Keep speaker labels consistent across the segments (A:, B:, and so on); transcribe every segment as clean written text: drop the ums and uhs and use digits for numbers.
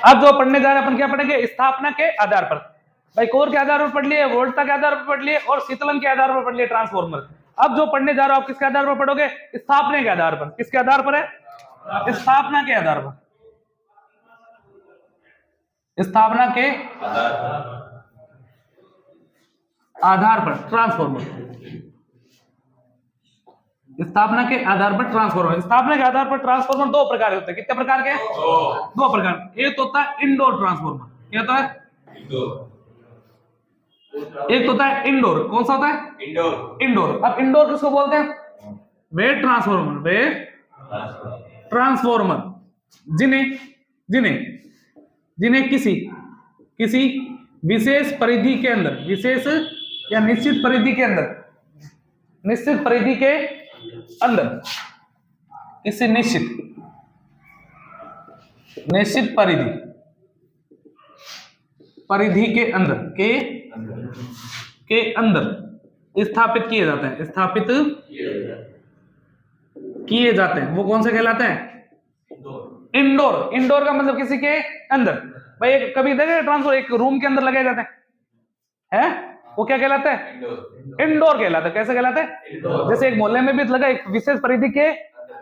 A: अब जो पढ़ने जा रहे हैं अपन क्या पढ़ेंगे, स्थापना के आधार पर। भाई कोर के आधार पर पढ़ लिए, वोल्टता के आधार पर पढ़ लिए और शीतलन के आधार पर पढ़ लिए ट्रांसफॉर्मर। अब जो पढ़ने जा रहे हो आप किसके आधार पर पढ़ोगे, स्थापना के आधार पर। किसके आधार पर है, स्थापना के आधार पर, स्थापना के आधार पर ट्रांसफॉर्मर, स्थापना के आधार पर ट्रांसफॉर्मर। स्थापना के आधार पर ट्रांसफॉर्मर दो प्रकार के होते हैं। कितने प्रकार के, दो प्रकार। एक तो होता है इंडोर ट्रांसफॉर्मर, क्या होता है, एक तो होता है इंडोर। कौन सा होता है, इंडोर। इंडोर। अब इंडोर किसको बोलते हैं, वे ट्रांसफॉर्मर, वे ट्रांसफॉर्मर जिन्हें जिन्हें जिन्हें किसी किसी विशेष परिधि के अंदर, विशेष या निश्चित परिधि के अंदर, निश्चित परिधि के अंदर, किसी निश्चित परिधि के अंदर के अंदर स्थापित किए जाते हैं, स्थापित किए जाते हैं। वो कौन से कहलाते हैं, इंडोर। इंडोर का मतलब किसी के अंदर। भाई एक कभी देखे ट्रांसफर एक रूम के अंदर लगाए जाते हैं, वो क्या कहलाता है, इंडोर कहलाता है। कैसे कहलाता है, जैसे एक मोहल्ले में भी लगा, एक विशेष परिधि के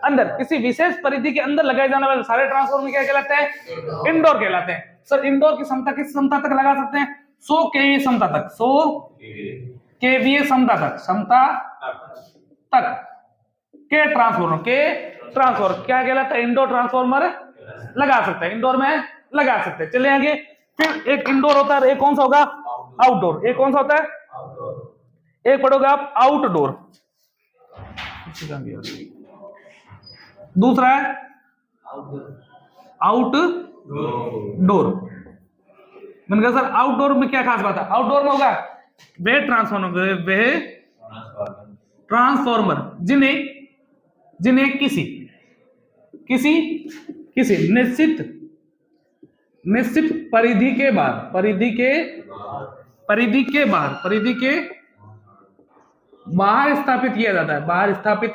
A: अंदर, किसी विशेष परिधि के अंदर लगाए जाने वाले सारे ट्रांसफॉर्मर क्या कहलाते हैं, इंडोर कहलाते हैं। सर इंडोर की क्षमता किस क्षमता तक लगा सकते हैं, 100 केवीए क्षमता तक, 100 केवीए क्षमता तक के ट्रांसफॉर्मर क्या कहलाता है, इंडोर ट्रांसफॉर्मर लगा सकते हैं, इंडोर में लगा सकते हैं। चले आगे। फिर एक इंडोर होता है, एक कौन सा होगा, आउटडोर। एक कौन सा होता है, एक पढ़ोगे आप आउटडोर। दूसरा है आउटडोर। मैंने कहा सर आउटडोर में क्या खास बात है, आउटडोर में होगा वे ट्रांसफॉर्मर जिन्हें किसी निश्चित परिधि के बाहर स्थापित किया जाता है, बाहर स्थापित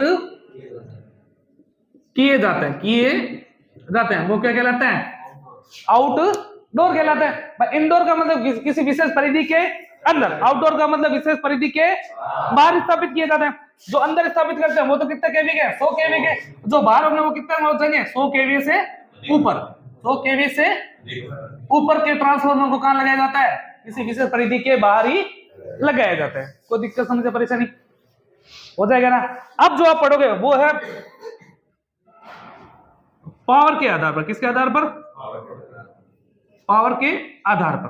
A: किए जाते हैं। वो क्या कहलाते हैं, आउटडोर कहलाते हैं। इंडोर का मतलब किसी विशेष परिधि के अंदर, आउटडोर का मतलब विशेष परिधि के बाहर स्थापित किए जाते हैं। जो अंदर स्थापित करते हैं वो तो कितने केवी के, 100 केवी के। जो बाहर होंगे वो कितने हो जाएंगे, 100 केवी से ऊपर। 100 केवी से ऊपर के ट्रांसफार्मर को कहां लगाया जाता है, किसी विशेष परिधि के बाहर ही लगाया जाता है। कोई दिक्कत समझे, परेशानी हो जाएगा ना। अब जो आप पढ़ोगे वो है पावर के आधार पर। किसके आधार पर, पावर के आधार पर।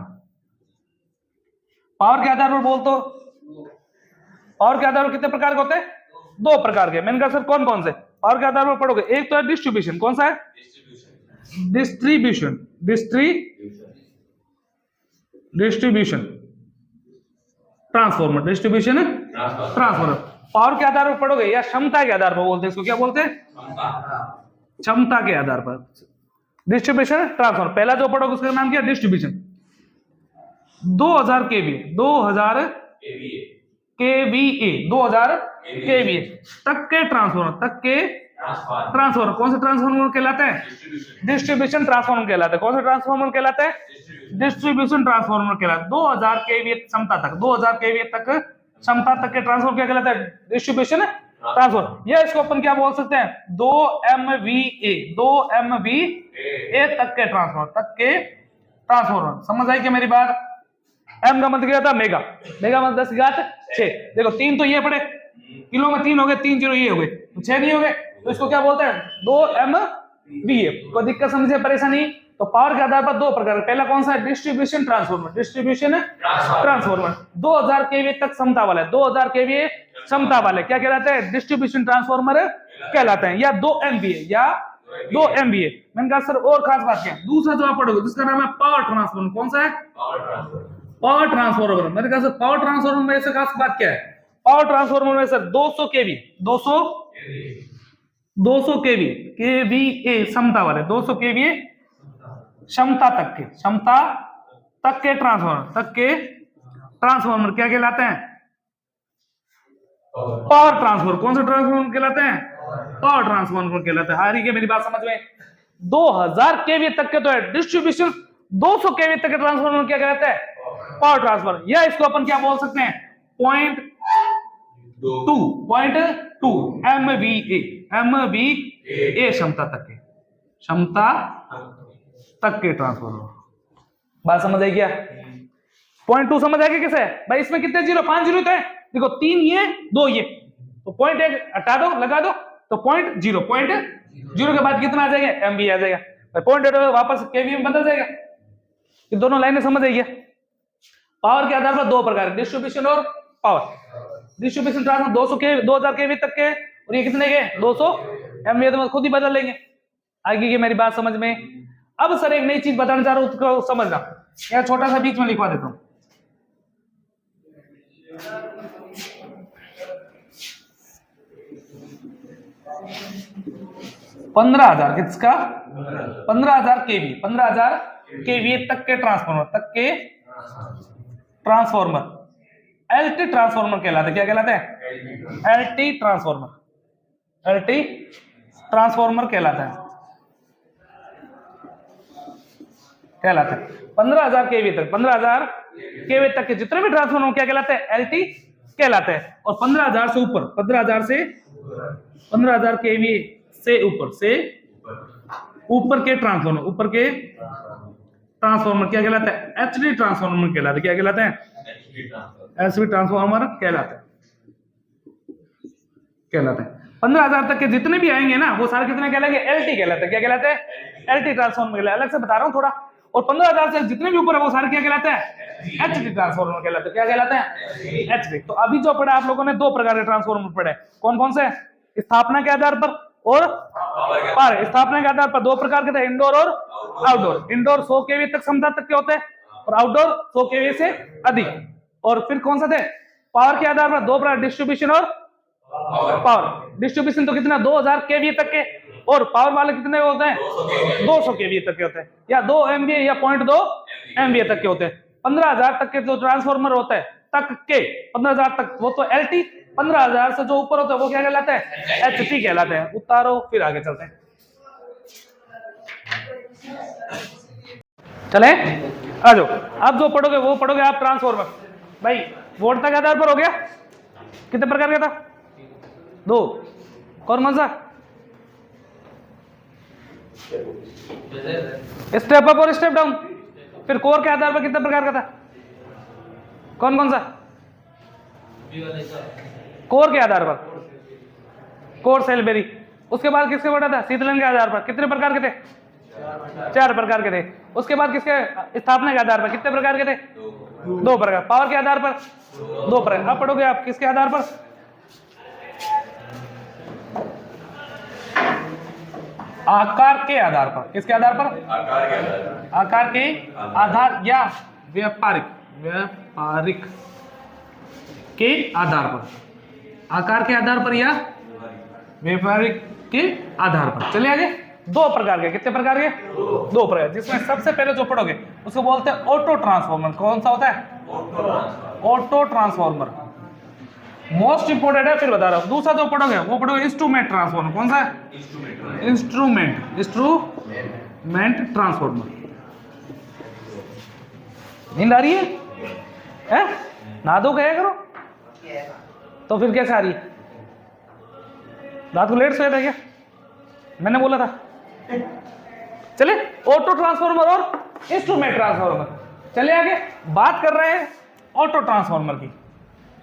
A: पावर के आधार पर बोल तो पावर के आधार पर कितने प्रकार के होते हैं, दो प्रकार के। मैंने कहा सर कौन कौन से पावर के आधार पर पढ़ोगे, एक तो है डिस्ट्रीब्यूशन। कौन सा है, distribution transformer, distribution transformer. Power के आधार पर पढ़ोगे या क्षमता के आधार पर बोलते हैं, इसको क्या बोलते हैं, क्षमता के आधार पर डिस्ट्रीब्यूशन ट्रांसफॉर्मर। पहला जो पढ़ोगे उसका नाम क्या, डिस्ट्रीब्यूशन। 2000 केवीए 2000 केवीए तक के ट्रांसफॉर्मर कौन सा ट्रांसफॉर्मर कहलाता है, डिस्ट्रीब्यूशन ट्रांसफॉर्मर कहलाता है। कौन सा ट्रांसफॉर्मर कहलाता है, डिस्ट्रीब्यूशन ट्रांसफॉर्मर कहलाता है। 2000 केवीए क्षमता तक, 2000 केवीए तक क्षमता तक के ट्रांसफॉर्मर क्या कहलाता है, डिस्ट्रीब्यूशन ट्रांसफॉर्मर। ये इसको अपन क्या बोल सकते हैं, 2 MVA तक के ट्रांसफॉर्मर। समझ आई क्या मेरी बात। एम का मतलब क्या था, मेगा मतलब 10⁻6। देखो 3 तो ये पड़े, किलो में 3 हो गए, 3 0 ये हो गए, 6 नहीं हो गए, तो इसको क्या बोलते हैं, 2 MVA। कोई दिक्कत समझे, परेशानी। तो पावर के आधार पर दो प्रकार, पहला कौन सा है, डिस्ट्रीब्यूशन ट्रांसफॉर्मर। 2000 केवीए तक क्षमता वाले, 2000 केवीए क्षमता वाले क्या कहलाते हैं, डिस्ट्रीब्यूशन ट्रांसफॉर्मर कहलाते हैं। या 2 MVA। मैंने कहा सर और खास बात क्या, दूसरा जो आप पढ़ोगे जिसका नाम है पावर ट्रांसफॉर्मर। कौन सा है, पावर ट्रांसफॉर्मर। मैंने कहा सर पावर ट्रांसफॉर्मर में से खास बात क्या है, पावर ट्रांसफॉर्मर में सर 200 केवीए क्षमता वाले, 200 केवीए क्षमता तक के ट्रांसफॉर्मर क्या कहलाते हैं, पावर ट्रांसफॉर्मर। कौन सा ट्रांसफॉर्मर कहलाते हैं, पावर ट्रांसफॉर्मर कहलाते हैं। हारी के मेरी बात समझ में। 2000 केवीए तक के तो है डिस्ट्रीब्यूशन, 200 केवीए तक के ट्रांसफार्मर क्या कहलाता है? Power transfer. या इसको अपन क्या बोल सकते हैं? 0.2 MVA क्षमता तक के ट्रांसफार्मर। बात समझ आई क्या? 0.2 समझ आएगा कैसे भाई? इसमें कितने जीरो? 5 जीरो तो है, देखो 3 ये 2 ये, तो 0.1 हटा दो, लगा दो, तो 0.0 के बाद कितना आ जाएगा? एमवी आ जाएगा। 0.8 वापस केवी में बदल जाएगा। ये दोनों लाइनें समझ आई है? पावर के आधार पर दो प्रकार, डिस्ट्रीब्यूशन और पावर। डिस्ट्रीब्यूशन ट्रांसफर 2000 केवी तक के, और ये कितने के? 200 एमवी। तो खुद ही बदल लेंगे। आगे की मेरी बात समझ में? अब सर एक नई चीज बताना चाह रहा हूं, उसको समझना। यह छोटा सा बीच में लिखवा देता हूं। पंद्रह हजार किसका? 15,000 केवी, 15,000 केवी तक के ट्रांसफार्मर एलटी ट्रांसफार्मर कहलाते हैं। क्या कहलाते हैं? एलटी ट्रांसफार्मर कहलाता है। 15,000 केवी तक, 15,000 केवी तक के जितने भी ट्रांसफार्मर क्या कहलाते हैं? एलटी कहलाते हैं। और 15,000 से ऊपर, 15,000 केवी से ऊपर के ट्रांसफार्मर क्या कहलाता है? एचडी ट्रांसफार्मर कहलाते हैं। क्या कहलाते हैं? एचडी ट्रांसफार्मर कहलाते हैं। 15,000 तक के जितने भी आएंगे ना, वो सारे कितने कहलाएंगे? एलटी कहलाते हैं। क्या कहलाते हैं? एलटी ट्रांसफार्मर कहलाते हैं। अलग से बता रहा हूं थोड़ा। और 15,000 से जितने भी ऊपर है वो सारे क्या कहलाते हैं? एचडी ट्रांसफार्मर कहलाते हैं। क्या कहलाते हैं? एचडी। तो अभी जो पढ़ा आप लोगों ने, दो प्रकार के ट्रांसफार्मर पढ़े। कौन कौन से? स्थापना के आधार पर और पावर। स्थापना के आधार पर दो प्रकार के थे, इंडोर और आउटडोर। इंडोर 100 केवी तक क्षमता तक के होते हैं, और आउटडोर 100 केवी से अधिक। और फिर कौन सा थे? पावर के आधार पर दो प्रकार, डिस्ट्रीब्यूशन और पावर। डिस्ट्रीब्यूशन तो कितना? 2000 केवी तक के, और पावर वाले कितने होते हैं? 200 केवी तक के होते हैं, या 2 एमवीए या 0.2 एमवीए तक के होते हैं। 15,000 तक के जो ट्रांसफार्मर होते हैं, 15,000 तक, वो तो एलटी। 15,000 से जो ऊपर होता है वो क्या कहलाता है? एचटी कहलाते हैं। उतारो, फिर आगे चलते हैं। चले आ जाओ। अब जो पढ़ोगे वो पढ़ोगे आप ट्रांसफार्मर। भाई वोल्टता के आधार पर हो गया। कितने प्रकार का था? 2। कौन सा? स्टेप अप और स्टेप डाउन। फिर कोर के आधार पर कितने प्रकार का था? कौन सा? कोर के आधार पर कोर सेल बेरी। उसके बाद किसके पढ़ा था? शीतलन के आधार पर कितने प्रकार के थे? 4 प्रकार के थे। उसके बाद किसके? स्थापना के आधार पर कितने प्रकार के थे? 2 प्रकार। पावर के आधार पर 2 प्रकार। अब पढ़ोगे आप किसके आधार पर? आकार के आधार पर। किसके आधार पर? आकार के आधार या व्यापारिक के आधार पर। आकार के आधार पर या व्यापारिक के आधार पर। चलिए आगे। 2 प्रकार के। कितने प्रकार के? 2 प्रकार। जिसमें सबसे पहले जो पढ़ोगे उसको बोलते हैं ऑटो ट्रांसफार्मर। कौन सा होता है? Auto transformer. मोस्ट इंपोर्टेंट है, फिर बता रहा हूं। दूसरा जो पढ़ोगे वो पढ़ोगे इंस्ट्रूमेंट ट्रांसफार्मर। कौन सा है? Instrument transformer. नींद आ रही है? ना दो कहे करो तो फिर कैसे आ रही है? रात को लेट सोया था क्या? मैंने बोला था। चले, ऑटो ट्रांसफार्मर और इंस्ट्रूमेंट ट्रांसफार्मर। चले आगे। बात कर रहे हैं ऑटो ट्रांसफार्मर की।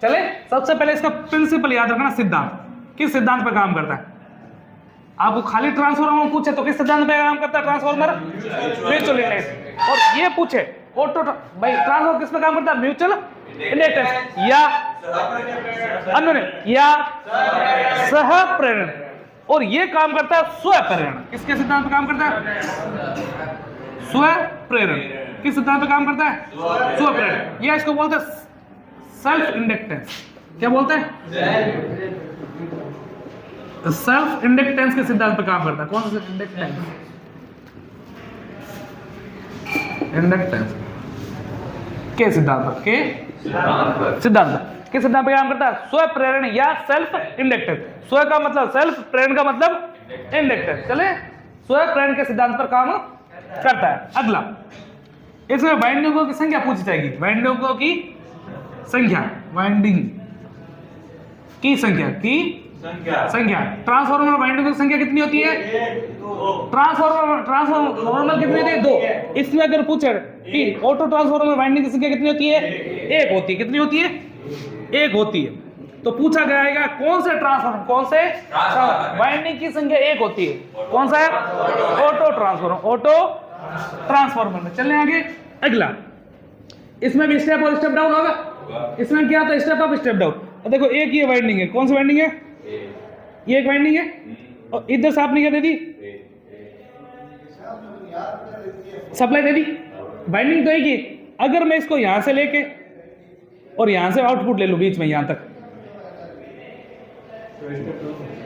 A: चले, सबसे पहले इसका प्रिंसिपल याद रखना। सिद्धांत। किस सिद्धांत पर काम करता है? आपको खाली ट्रांसफार्मर पूछे तो किस सिद्धांत पर काम करता है ट्रांसफार्मर? Mutual inductance. और ये पूछे ऑटो भाई ट्रांसफार्मर किस पे काम करता है? म्यूचुअल इंडक्टेंस या अन्य या सह प्रेरण। और ये काम करता है स्व प्रेरण। किसके सिद्धांत पे काम करता है? स्व प्रेरण। किस सिद्धांत पे काम करता है? स्व प्रेरण। या इसको बोलते हैं सेल्फ इंडक्टेंस। क्या बोलते हैं? सेल्फ इंडक्टेंस के सिद्धांत पे काम करता है। कौन सा इंडक्टेंस? इंडक्टेंस के सिद्धांत पर। के सिद्धांत किस सिद्धांत पे काम करता है? स्व प्रेरण या सेल्फ इंडक्टेंस। स्व का मतलब सेल्फ, प्रेरण का मतलब इंडक्टेंस। चले, स्वयं प्रेरण के सिद्धांत पर काम करता है। अगला, इसमें वाइंडिंगों की संख्या पूछी जाएगी, वाइंडिंगों की संख्या, वाइंडिंग की संख्या ट्रांसफार्मर वाइंडिंग की संख्या कितनी होती है? ट्रांसफार्मर कितनी होती है? 2। इसमें अगर पूछे कि ऑटो ट्रांसफार्मर वाइंडिंग की संख्या कितनी होती है? 1 होती है। कितनी होती है? 1 होती है। तो पूछा गया कौन से ट्रांसफार्मर, कौन से वाइंडिंग की संख्या 1 होती है? कौन सा है? ऑटो ट्रांसफार्मर में। चलने आगे, अगला, इसमें भी स्टेप और स्टेप डाउन होगा। इसमें क्या होता है? Step up step down. देखो एक ये वाइंडिंग है, कौन सी वाइंडिंग है? ये एक वाइंडिंग है, और इधर से आपने क्या दे दी? सप्लाई दे दी। वाइंडिंग तो एक ही। अगर मैं इसको यहां से लेके और यहां से आउटपुट ले लूं बीच में यहां तक,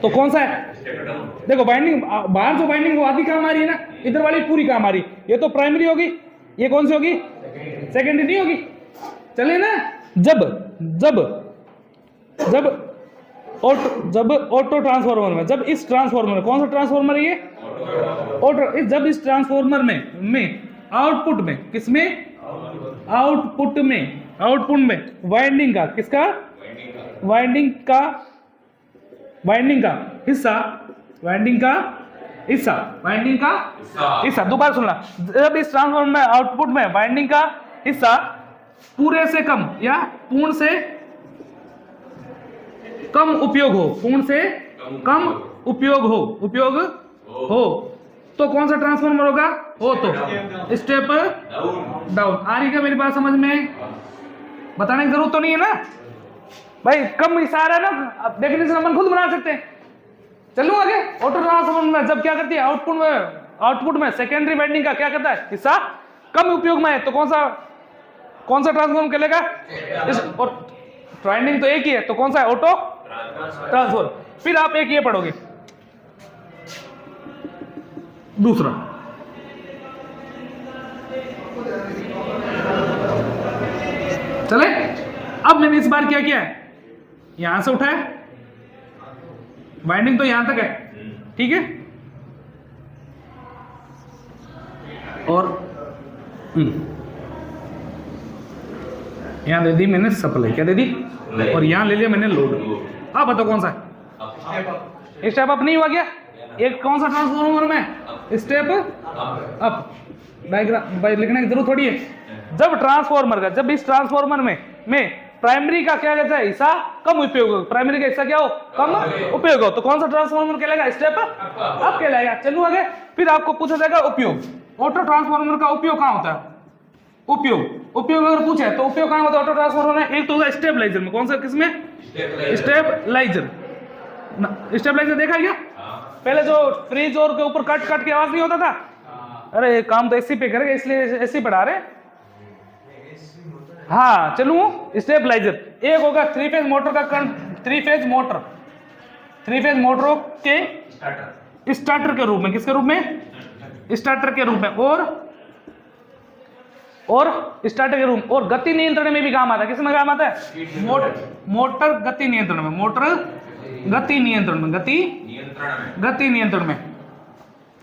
A: तो कौन सा है? देखो वाइंडिंग बाहर जो वाइंडिंग वो आधी काम आ रही है ना, इधर वाली पूरी काम आ रही। ये तो प्राइमरी होगी, ये कौन सी होगी? सेकेंडरी नहीं होगी। चले ना, जब ऑटो ट्रांसफार्मर में, जब इस ट्रांसफार्मर में, कौन सा ट्रांसफार्मर है ये? ऑटो। जब इस ट्रांसफार्मर में आउटपुट में, किसमें? आउटपुट में वाइंडिंग का, किसका? वाइंडिंग का हिस्सा दोबारा सुनना। जब इस ट्रांसफार्मर में आउटपुट में वाइंडिंग का हिस्सा पूरे से कम या पूर्ण से कम उपयोग हो, पूर्ण से कम उपयोग हो तो कौन सा ट्रांसफार्मर होगा? हो तो स्टेप डाउन। आ रही क्या मेरी बात समझ में? बताने की जरूरत तो नहीं है ना भाई, कम इशारा ना, अब देखने से अपन खुद बना सकते हैं। चलूं आगे। ऑटो ट्रांसफार्मर में जब क्या करती है? आउटपुट में सेकेंडरी वाइंडिंग का क्या करता है? हिस्सा कम उपयोग में है, तो कौन सा ट्रांसफार्मर कहलाएगा? और वाइंडिंग तो एक ही है, तो कौन सा है? Auto transformer. फिर आप एक ये पढ़ोगे, दूसरा, चले। अब मैंने इस बार क्या किया है? यहां से उठाया, वाइंडिंग तो यहां तक है, ठीक है, और यहां दे दी मैंने सप्लाई, क्या दे दी? और यहां ले लिया मैंने लोड। अब बताओ कौन सा है? स्टेप अप नहीं हुआ क्या? एक कौन सा ट्रांसफार्मर में? Step up. डायग्राम भाई लिखने की जरूरत थोड़ी है। जब इस ट्रांसफार्मर में प्राइमरी का क्या कहता है? हिस्सा कम उपयोग हो, प्राइमरी का हिस्सा क्या हो? कम उपयोग हो, तो कौन सा ट्रांसफार्मर कहलाएगा? स्टेप अप कहलाएगा। चलो आगे। फिर आपको पूछा जाएगा उपयोग। ऑटो ट्रांसफार्मर का उपयोग कहाँ होता है? उपयोग अगर पूछे तो उपयोग कहाँ होता है ऑटो ट्रांसफार्मर में? एक तो होगा स्टेबलाइजर में। कौन सा? किसमें? स्टेबलाइजर देखा क्या? पहले जो फ्रिज और के ऊपर कट के आवाज नहीं होता था? अरे काम तो एसी पे करेगा, इसलिए एसी पढ़ा रहे। हाँ चलू, स्टेबलाइजर। एक होगा थ्री फेज मोटरों के स्टार्टर के रूप में। किसके रूप में? स्टार्टर के रूप में। और स्टार्टर के रूप, और गति नियंत्रण में भी काम आता है। किसमें काम आता है? मोटर गति नियंत्रण में।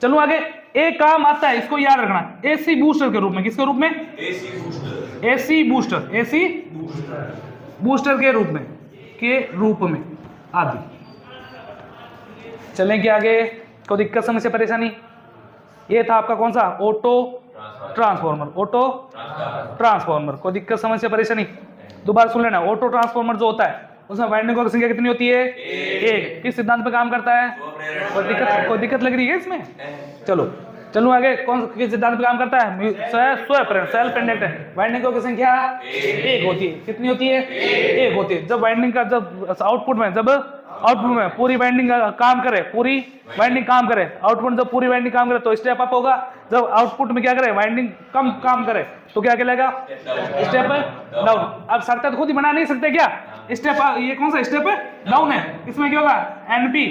A: चलो आगे। एक काम आता है, इसको याद रखना, एसी बूस्टर के रूप में। किसके रूप में? एसी बूस्टर के रूप में आदि। चलें क्या आगे? कोई दिक्कत, समस्या, परेशानी? ये था आपका कौन सा? Auto transformer. कोई दिक्कत, समस्या, परेशानी? दोबारा सुन लेना। ऑटो ट्रांसफार्मर जो होता है उसमें वाइंडिंगों की संख्या कितनी होती है? 1। किस सिद्धांत पे काम करता है? कोई दिक्कत लग रही है इसमें? चलो आगे। किस सिद्धांत पे काम करता है? स्वप्रेरण, सेल्फ इंडक्टेंस। वाइंडिंगों की संख्या 1 होती है। कितनी होती है? 1 होती है। जब वाइंडिंग का आउटपुट में पूरी वाइंडिंग काम करे, आउटपुट जब पूरी वाइंडिंग काम करे तो स्टेप अप होगा। जब आउटपुट में क्या करे? वाइंडिंग कम काम करे तो क्या कहलाएगा? Step down. अब शर्त खुद ही बना नहीं सकते क्या? स्टेप, ये कौन सा स्टेप डाउन है? इसमें क्या होगा? एनपी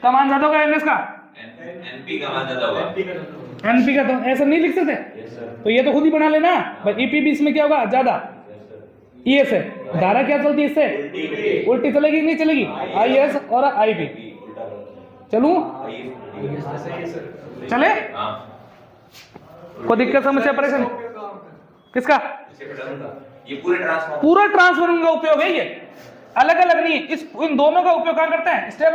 A: का मान ज्यादा होगा, एनएस का? एनपी का मान ज्यादा होगा। एनपी का तो ऐसा नहीं लिख सकते, तो ये तो खुद ही बना लेना। ईपीबी इसमें क्या होगा? ज्यादा। ईएस है, धारा क्या चलती है इससे? उल्टी चलेगी नहीं चलेगी? आईएस और आईपी। चलूं? चले? कोई दिक्कत समस्या परेशानी? किसका?
B: ये
A: पूरा ट्रांसफॉर्मर का उपयोग है ये, अलग अलग नहीं है। इन दोनों का उपयोग कहां करते हैं? स्टेप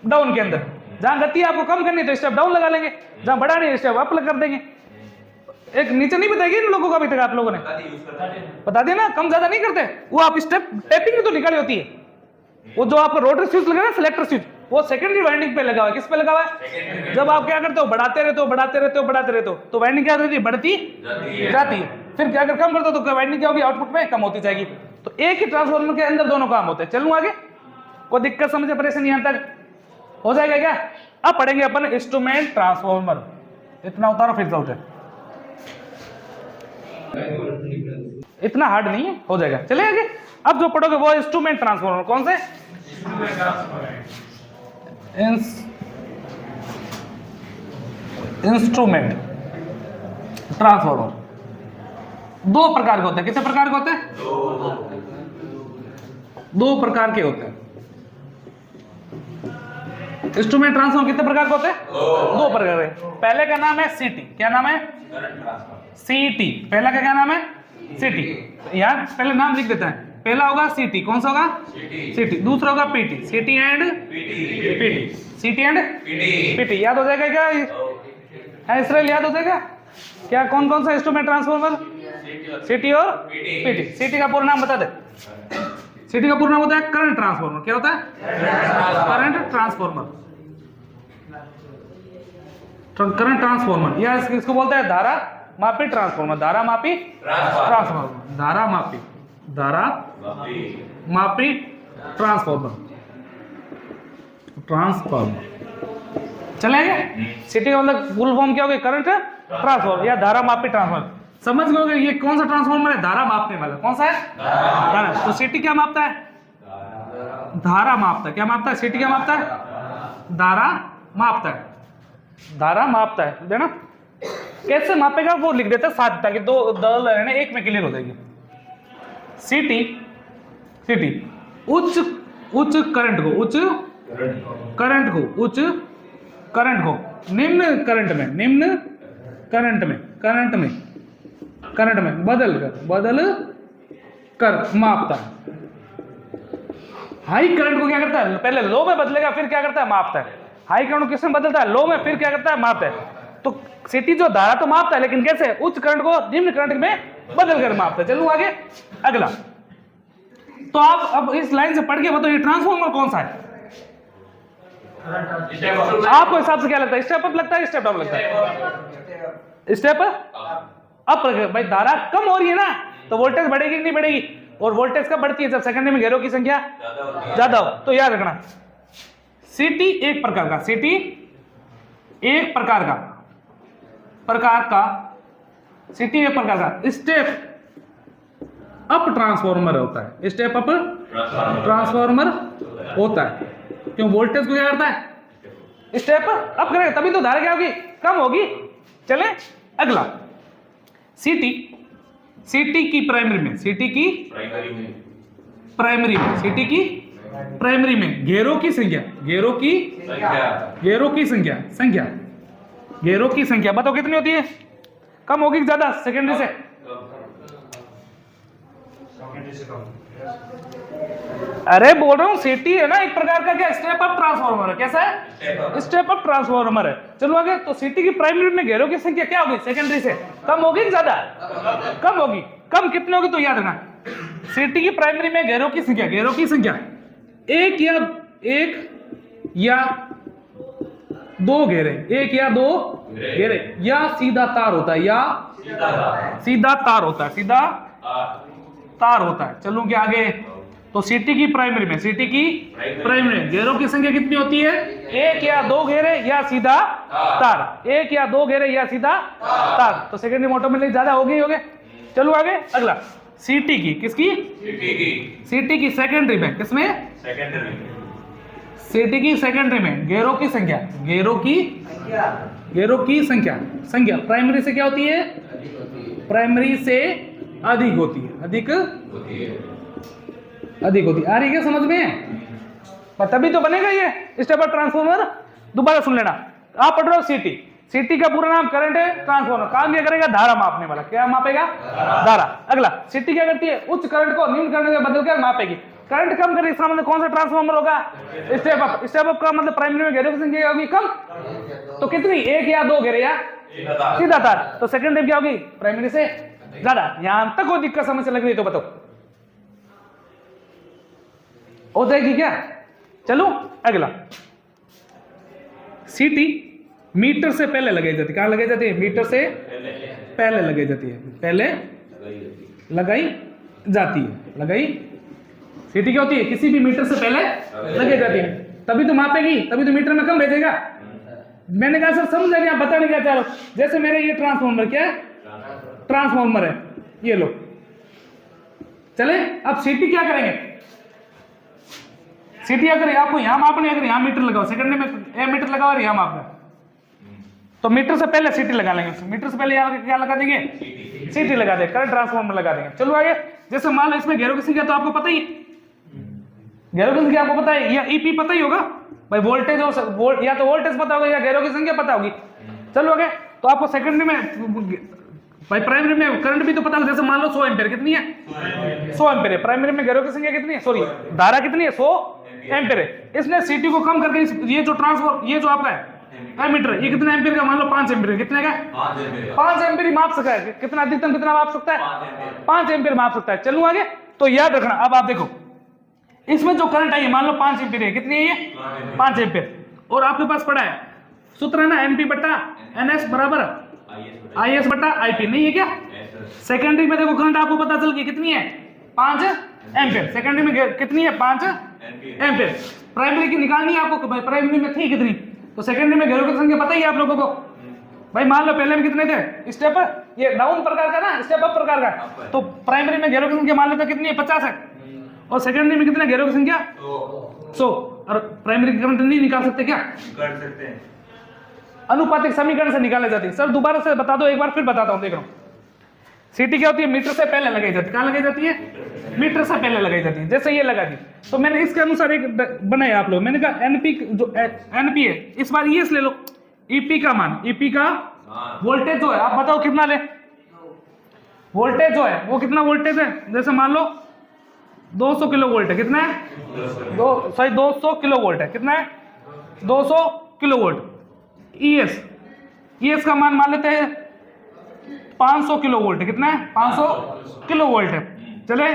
A: डाउन के अंदर। जहां गति आपको कम करनी तो स्टेप डाउन लगा लेंगे, जहां बढ़ानी है स्टेप अप कर देंगे। एक नीचे नहीं बताएगी इन लोगों को अभी तक आप लोगों ने बता दिया ना, कम ज्यादा नहीं करते वो। आप स्टेप टैपिंग की तो निकाली होती है, वो जो आपका रोटरी स्विच लगा है सिलेक्टर स्विच, वो सेकेंडरी वाइंडिंग पे लगा हुआ है। किस पे लगा हुआ है? जब आप क्या करते हो, बढ़ाते रहते हो बढ़ाते रहते हो बढ़ाते रहते हो तो वाइंडिंग क्या रहती है? बढ़ती जाती है। फिर क्या अगर कम करते हो तो वाइंडिंग क्या होगी? आउटपुट में कम होती जाएगी। तो एक ही ट्रांसफार्मर के अंदर दोनों काम होते हैं। चलूं आगे? कोई दिक्कत समझ परेशानी यहां तक हो जाएगा क्या? अब पढ़ेंगे अपन इंस्ट्रूमेंट ट्रांसफार्मर। इतना उतारो फिर से उठे, इतना हार्ड नहीं है, हो जाएगा। चले आगे। अब जो पढ़ोगे वो इंस्ट्रूमेंट ट्रांसफार्मर। कौन से? इंस्ट्रूमेंट ट्रांसफार्मर दो प्रकार के होते हैं। कितने प्रकार के होते हैं? दो प्रकार के होते हैं। इंस्ट्रूमेंट ट्रांसफार्मर कितने प्रकार के होते हैं? दो प्रकार के। पहले का नाम है सीटी। क्या नाम है? सीटी। पहला का क्या नाम है? सीटी। यार पहले नाम लिख देता है। पहला होगा सीटी। कौन सा होगा? सीटी। दूसरा होगा पीटी। सीटी एंड पीटी। सीटी एंड पीटी। याद हो जाएगा क्या? है इसराइल, याद हो जाएगा क्या? कौन कौन सा इंस्ट्रूमेंट ट्रांसफार्मर? सीटी और पीटी। सीटी का पूरा नाम बता दे। सीटी का पूरा नाम होता है करंट ट्रांसफार्मर। क्या होता है? Current transformer. करंट ट्रांसफार्मर या इसको बोलते हैं धारा मापी ट्रांसफार्मर। धारा मापी ट्रांसफार्मर। धारा मापी ट्रांसफार्मर। चलेंगे? सीटी का मतलब फुल फॉर्म क्या हो गया? करंट ट्रांसफार्मर या धारा मापी ट्रांसफार्मर। समझ गए ये कौन सा ट्रांसफार्मर है? धारा मापने वाला। कौन सा है? धारा। तो सीटी क्या मापता है? धारा मापता है। क्या मापता है? सीटी क्या मापता है? धारा मापता है। धारा मापता है ना। कैसे मापेगा वो लिख देता है साथ, ताकि दो दल है ना एक में क्लियर हो जाएगी। सीटी उच्च करंट को निम्न करंट में बदल कर मापता है। हाई करंट को क्या करता है? पहले लो में बदलेगा, फिर क्या करता है? मापता है। हाई करंट को किसमें बदलता है? लो में, फिर क्या करता है? मापता है। तो सीटी जो धारा तो मापता है, लेकिन कैसे? उच्च करंट को निम्न करंट में बदल कर मापता है। चलूं आगे? अगला। तो आप अब इस लाइन से पढ़ के बताओ ये ट्रांसफार्मर कौन सा है? आपको हिसाब से क्या लगता है? स्टेप अप लगता है, स्टेप डाउन लगता है? Step up. भाई धारा कम हो रही है ना, तो वोल्टेज बढ़ेगी कि नहीं बढ़ेगी? और वोल्टेज कब बढ़ती है? जब सेकेंडरी में घेरों की संख्या ज्यादा हो। तो याद रखना सीटी एक प्रकार का सीटी एक प्रकार का स्टेप अप ट्रांसफार्मर होता है। स्टेप अप ट्रांसफार्मर होता है। क्यों? वोल्टेज को क्या करता है? स्टेप अप करेगा, तभी तो धारा क्या होगी? कम होगी। चले अगला। सीटी की प्राइमरी में घेरों की संख्या बताओ कितनी होती है? कम होगी ज्यादा? सेकेंडरी से अरे बोल रहा हूँ सीटी है ना एक प्रकार का क्या? स्टेप अप ट्रांसफार्मर है। कैसा है? स्टेप अप ट्रांसफार्मर है। चलो आगे। तो सीटी की प्राइमरी में घेरों की संख्या क्या होगी? सेकेंडरी से कम होगी कि ज्यादा? कम होगी। कम कितनी होगी? तो याद रखना सीटी की प्राइमरी में घेरों की संख्या एक या दो घेरे, या सीधा तार होता है। चलूं क्या आगे? तो सीटी की प्राइमरी में घेरों की संख्या कितनी होती है? एक या दो घेरे या सीधा तार। एक या दो घेरे या सीधा तार। तो सेकेंडरी मोटर में ज्यादा हो गए। चलो आगे। अगला। सीटी की किसकी? सीटी की सेकेंडरी में। किसमें? सीटी की सेकेंडरी में घेरों की संख्या प्राइमरी से क्या होती है? प्राइमरी से अधिक होती है। अधिक होती है। आ रही है क्या समझ में? तभी तो बनेगा ये स्टेप अप ट्रांसफार्मर। दोबारा सुन लेना, आप पढ़ रहे हो सीटी, सीटी का पूरा नाम करंट ट्रांसफार्मर, काम क्या करेगा, धारा मापने वाला, क्या मापेगा, धारा। अगला सीटी क्या करती है, उच्च करंट को निम्न करंट में बदल कर मापेगी। करंट कम करे इसका मतलब कौन सा ट्रांसफार्मर होगा, स्टेप अप। स्टेप अप का मतलब प्राइमरी में घेरे की संख्या होगी कम, तो कितनी, एक या दो घेरे या सीधा तार, तो सेकेंडरी क्या होगी, प्राइमरी से ज्यादा। यहां तक कोई दिक्कत समस्या लग रही है तो बताओ, हो जाएगी क्या। चलो अगला, सीटी मीटर से पहले लगाई जाती है, कहां लगाई जाती है, मीटर से पहले लगाई जाती है, पहले लगाई जाती है, लगाई। सीटी क्या होती है, किसी भी मीटर से पहले लगाई जाती है, तभी तो मापेगी, तभी तो मीटर में कम भेजेगा। मैंने कहा सर समझ नहीं, आप बता नहीं क्या चाह रहे हो। जैसे मेरे ये ट्रांसफार्मर, क्या है, ट्रांसफार्मर है, ये लो, चले। अब सीटी क्या करेंगे, सीटी अगर आपको यहां मापनी, अगर यहां मीटर लगाओ, सेकंड में मीटर लगाओ और यहां मापना, तो मीटर से पहले सीटी लगा लेंगे, मीटर से पहले यहां क्या लगा देंगे, सीटी लगा देंगे, करंट ट्रांसफार्मर लगा देंगे। चलो आगे, जैसे मान लो इसमें घेरों की संख्या तो आपको पता ही, घेरों की संख्या आपको पता है, या ईपी पता ही होगा भाई, वोल्टेज हो, या तो वोल्टेज पता होगा या घेरों की संख्या पता होगी। चलो आगे, तो आपको सेकेंडरी में भाई, प्राइमरी में करंट भी तो पता है, जैसे मान लो 100 एम्पीयर, कितनी है, 100 एम्पीयर है। प्राइमरी में घेरों की संख्या कितनी है, सॉरी धारा कितनी है, 100 एम्पीयर है। इसने सीटी को कम करके ये जो ट्रांसफर, ये जो आपका है एमीटर, ये कितना एम्पीयर का, मान लो 5 एम्पीयर, कितने का, 5 एम्पीयर माप सकता है, कितना अधिकतम कितना माप सकता है, 5 एम्पीयर माप सकता है। चलूं आगे, तो याद रखना, अब आप देखो इसमें जो करंट है, मान लो 5 एम्पीयर है, कितनी है ये, 5 एम्पीयर, और आपके पास पड़ा है सूत्र है ना, एनपी बटा एनएस बराबर आईएस बटा आईपी, नहीं है क्या। सेकेंडरी में देखो करंट आपको पता चल गई कितनी है, 5 एम्पीयर, सेकेंडरी में कितनी है, 5 एम्पीयर। प्राइमरी की निकालनी है आपको, भाई प्राइमरी में थी कितनी, तो सेकेंडरी में घेरों की संख्या पता ही है आप लोगों को। भाई मान लो पहले में कितने थे, स्टेप ये डाउन प्रकार का ना, स्टेप अप प्रकार का, तो प्राइमरी में घेरों की संख्या मान लो कितनी है, 50 है, और सेकेंडरी में कितने घेरों की संख्या 100, और प्राइमरी की करंट नहीं निकाल सकते क्या,
B: कर सकते हैं,
A: अनुपातिक समीकरण से निकाले जाती है। सर दोबारा से बता दो, एक बार फिर बताता हूं, देख रहा हूं। सीटी क्या होती है, मीटर से पहले लगाई जाती है, कहां लगाई जाती है, मीटर से पहले लगाई जाती है। जैसे ये लगा दी, तो मैंने इसके अनुसार एक बनाया आप लोग, मैंने कहा एनपी जो एनपी है, इस बार ईएस ले लो, ईपी का मान, ईपी का वोल्टेज जो है, आप बताओ कितना ले, वोल्टेज जो है वो कितना वोल्टेज है, जैसे मान लो 200 किलो वोल्ट है, कितना है, 200 किलो वोल्ट है, कितना है, 200 किलो वोल्ट। ईएस का मान मान लेते हैं 500 किलो वोल्ट है, कितना है, 500 किलो वोल्ट है। चले,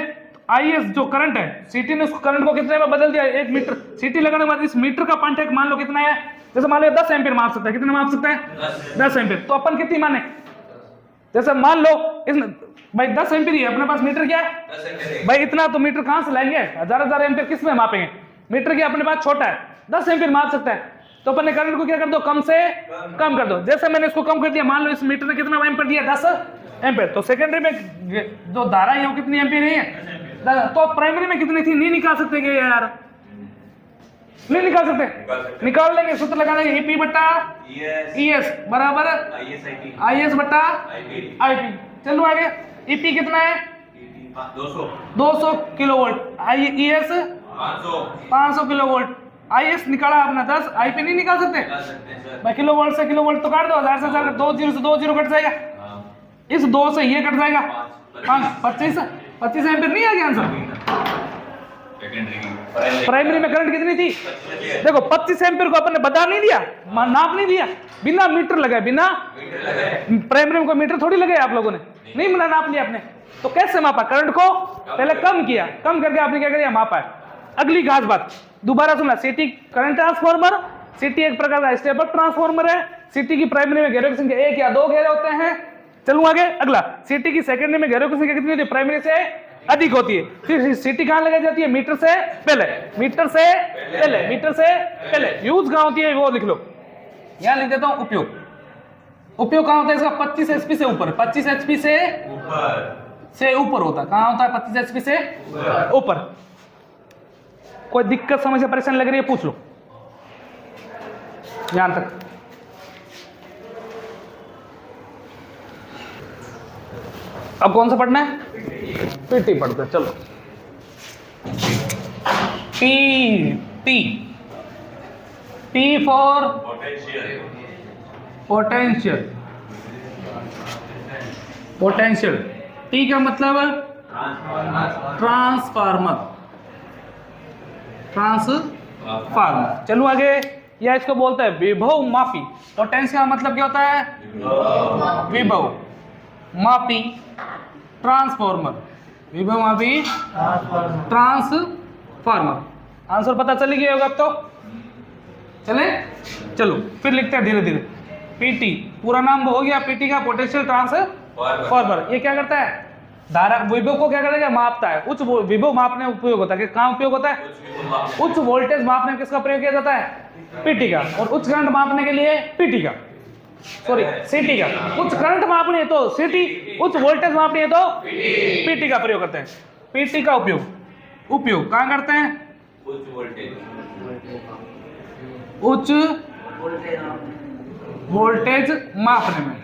A: आईएस जो करंट है, सीटी ने उस करंट को कितने में बदल दिया, 1 मीटर, सीटी लगाने के बाद इस मीटर का कॉन्टैक्ट मान लो कितना है, जैसे मान लो 10 एम्पीयर माप सकता है, कितना माप सकता है, 10 एम्पीयर। तो अपन कितनी माने, जैसे मान लो इस भाई 10 एम्पीयर ही है अपने पास, मीटर क्या है भाई, इतना तो मीटर कहां से लाएंगे, हजार एम्पीयर किस में मापेंगे, मीटर क्या अपने पास छोटा है, 10 एम्पीयर माप सकता है, तो अपन ने करंट को क्या कर दो, कम से कम कर दो। जैसे मैंने इसको कम कर दिया, मान लो इस मीटर ने कितना एम्पीयर दिया, 10 एम्पीयर, तो सेकेंडरी में जो धारा है वो कितनी एम्पीयर है, तो प्राइमरी में कितनी थी, नहीं निकाल सकते क्या यार, नहीं निकाल सकते, निकाल लेंगे, सूत्र लगा लेंगे, ईपी बटा ईएस बराबर आईएस बटा आईपी। चलो आगे, ईपी कितना है, 200 kilo volt, ES 500 kilo volt, IS निकाला अपना 10, आईपी नहीं निकाल सकते भाई, किलो वोल्ट से किलो वोल्ट तो काट दो, 1000 से 1000, 2 जीरो से 2 जीरो कट जाएगा, इस 2 से ये कट जाएगा, 25 एम्पीयर नहीं आ गया आंसर। प्राइमरी में करंट कितनी थी, देखो 25 एम्पीयर को अपन ने बता नहीं दिया, नाप नहीं दिया, बिना मीटर लगाए, बिना प्राइमरी में कोई मीटर थोड़ी लगाए आप लोगों ने, नहीं मिला, नाप लिया आपने, तो कैसे मापा, करंट को पहले कम किया, कम करके आपने क्या किया, मापा है। अगली खास बात दोबारा सुना, सीटी करंट ट्रांसफार्मर, सीटी एक प्रकार का स्टेप अप ट्रांसफार्मर है, सीटी की प्राइमरी में घेरों की संख्या 1 या 2 घेरे होते हैं। चलूं आगे, अगला, सीटी की सेकेंडरी में घेरों की संख्या कितनी होती है, प्राइमरी से अधिक होती है। फिर सीटी कहां लगाई जाती है, मीटर से पहले, मीटर से पहले, मीटर से पहले। यूज कहां होती है वो लिख लो, यहां लिख देता हूं, उपयोग, उपयोग कहां होता है इसका, 25 एचपी से ऊपर, 25 एचपी से ऊपर होता है, कहां होता है, 25 एचपी से ऊपर। कोई दिक्कत समस्या परेशानी लग रही है पूछ लो, यहां तक। अब कौन सा पढ़ना है, पीटी पढ़ते, चलो PT P for
B: potential
A: potential, potential. T का मतलब ट्रांसफार्मर, ट्रांसफार्मर। चलो आगे, या इसको बोलते हैं विभव मापी। पोटेंशियल का मतलब क्या होता है? विभव मापी ट्रांसफार्मर, विभव मापी ट्रांसफार्मर। आंसर पता चल गया होगा अब तो। चले, चलो फिर लिखते हैं धीरे धीरे। पीटी पूरा नाम हो गया पीटी का, पोटेंशियल ट्रांसफार्मर। ये क्या करता है? धारा विभव को क्या करेगा? मापता है। उच्च विभव मापने उपयोग होता है। कहाँ उपयोग होता है? उच्च वोल्टेज मापने में किसका प्रयोग किया जाता है? पीटी का। और उच्च करंट मापने के लिए पीटी का, सॉरी सीटी का। उच्च करंट मापनी है तो सीटी, उच्च वोल्टेज मापनी है तो पीटी का प्रयोग करते हैं। पीटी का उपयोग कहाँ करते हैं?
B: उच्च वोल्टेज,
A: उच्च वोल्टेज मापने में।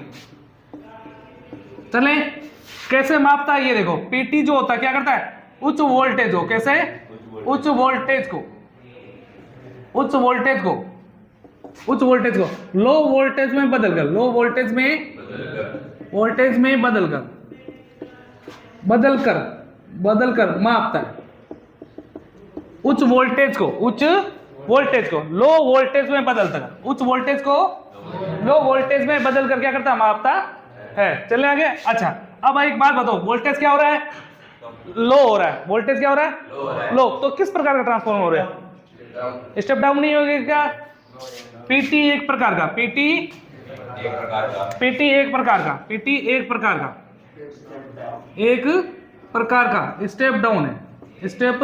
A: चले, कैसे मापता है ये देखो। पीटी जो होता है क्या करता है? उच्च वोल्टेज हो, कैसे? उच्च वोल्टेज को लो वोल्टेज में बदलकर, लो वोल्टेज में बदलकर मापता है। उच्च वोल्टेज को लो वोल्टेज में बदलता है। उच्च वोल्टेज को लो वोल्टेज में बदल कर क्या करता है? मापता है। चले आगे। अच्छा, अब एक बात बताओ, वोल्टेज क्या हो रहा है? लो हो रहा है। वोल्टेज क्या हो रहा है? लो। तो किस प्रकार का ट्रांसफॉर्मर हो रहा है? स्टेप डाउन नहीं होगा क्या? पीटी एक प्रकार का, पीटी एक प्रकार का स्टेप डाउन है, स्टेप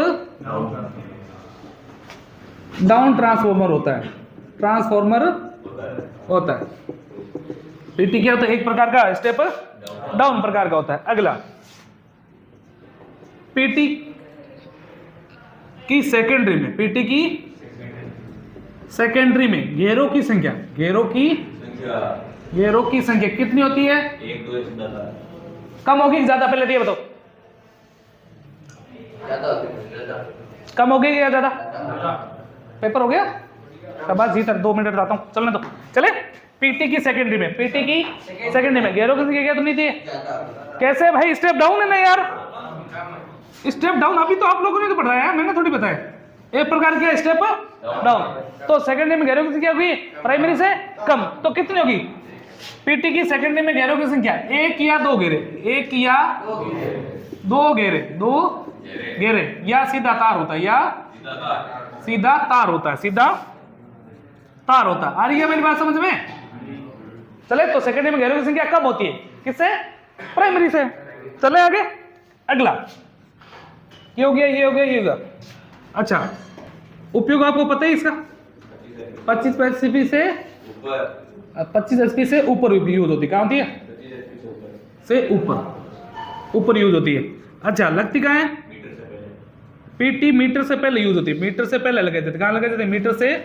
A: डाउन ट्रांसफॉर्मर होता है। पीटी क्या होता है? एक प्रकार का स्टेप डाउन प्रकार का होता है। अगला, पीटी की सेकेंडरी में घेरों की संख्या कितनी होती है?
B: 1 2 ज्यादा,
A: कम होगी कि ज्यादा? पहले ये बताओ, कम होगी या ज्यादा? पेपर हो गया? शाबाश जी, 2 मिनट रहता हूँ, चलने दो। चले, पीटी की सेकेंडरी में घेरों की संख्या क्या नहीं थी? कैसे भाई? स्टेप डाउन है ना यार, स्टेप डाउन। अभी तो आप लोगों ने तो पढ़ाया है, मैंने थोड़ी बताया। एक प्रकार का स्टेप डाउन। तो सेकेंडरी में घेरों की संख्या होगी प्राइमरी से कम, तो कितनी होगी? पीटी की सेकेंडरी में घेरों की संख्या 1 या 2 घेरे, 1 या 2 घेरे, या सीधा तार होता है, सीधा तार होता है। आ रही है मेरी बात समझ में? चले, तो सेकेंडरी में घेरों की संख्या कम होती है, किससे? प्राइमरी से। चले आगे। अगला, ये हो गया। अच्छा, उपयोग आपको पता है इसका? 25 एचपी से ऊपर यूज होती है। कहाँ होती है? से ऊपर यूज होती है। अच्छा, लगती कहाँ है? पीटी मीटर से पहले यूज होती है। मीटर से पहले लगाई जाती है। कहाँ लगाई जाती है? मीटर से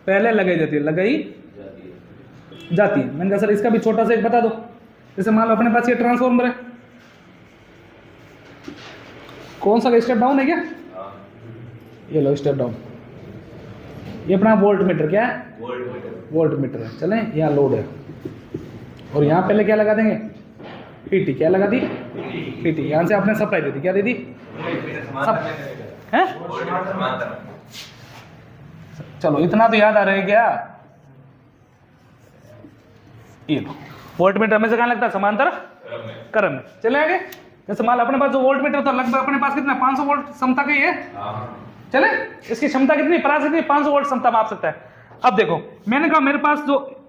A: पहले लगाई जाती है। मैंने कहा सर इसका भी छोटा सा एक बता दो। जैसे मान लो अपने पास ये ट्रांसफॉर्मर है, कौन सा स्टेप डाउन है क्या? ये लो स्टेप डाउन। ये अपना वोल्ट मीटर क्या है? वोल्ट मीटर है। चलें, यहाँ लोड है और यहाँ पहले क्या लगा देंगे? पीटी। क्या लगा दी? पीटी। यहाँ से आपने सप्लाई दे दी। क्या दे दी? चलो, इतना तो याद आ रहा है क्या? ये वोल्ट मीटर हमें से कहाँ लगता है? समांतर क्रम में। चले आगे। जैसे मान लो अपने पास जो वोल्ट मीटर था, लगभग अपने पास कितना? 500 वोल्ट क्षमता का ही है। चले, इसकी क्षमता कितनी? कितनी? 500 वोल्ट क्षमता माप सकता है। अब देखो, मैंने कहा मेरे पास जो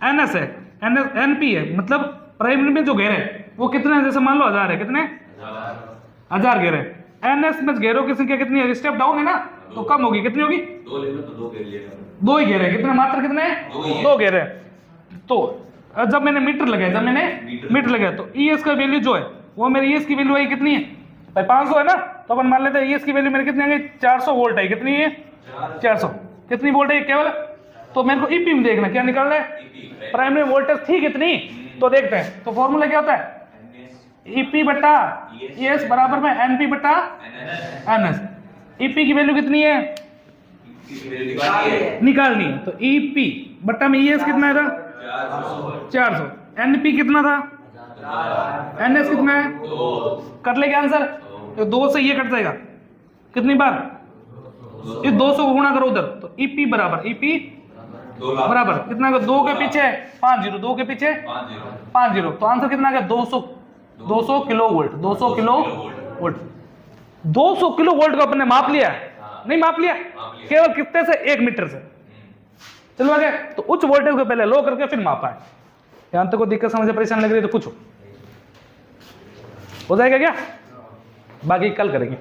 A: एनएस है, एनपी है, मतलब प्राइमरी में जो घेरे है वो कितने है? जैसे मान लो 1000 है। कितने? 1000 घेरे। एनएस में घेरों की संख्या कितनी है? स्टेप डाउन है ना, तो कम होगी। कितनी होगी? 2 ही घेरे। कितने? मात्र कितने? 2 घेरे। तो जब मैंने मीटर लगाया, तो ईएस का वैल्यू जो है वो मेरी ईएस की वैल्यू है कितनी है भाई? 500 है ना, तो अपन मान लेते हैं ईएस की वैल्यू मेरी कितनी है? 400 वोल्ट है। कितनी है? 400। कितनी वोल्ट है केवल? तो मेरे को ईपी में देखना, क्या निकालना है? प्राइमरी वोल्टेज थी कितनी, तो देखते हैं। तो फॉर्मूला क्या होता है? ईपी बटा ईएस बराबर में एनपी बटा एनएस। ईपी की वैल्यू कितनी है? निकालनी है। तो ईपी बट्टा में ईएस कितना है था 400, एनपी कितना था, एनएस कितना है, कर लेंगे आंसर। तो 2 से ये कट जाएगा कितनी बार, इस 200 को गुणा करो उधर, तो ईपी बराबर, ईपी बराबर कितना, 2 के पीछे 50, 2 के पीछे 50, तो आंसर कितना आ गया 200 kilo volt, 200 kilo volt. 200 kilo volt को अपने माप लिया, नहीं माप लिया, केवल कितने से, 1 मीटर से। चलो आगे, तो उच्च वोल्टेज को पहले लो करके फिर मापा है। यहां तक को दिक्कत समझ परेशान लग रही है तो पूछो, हो जाएगा क्या, बाकी कल करेंगे।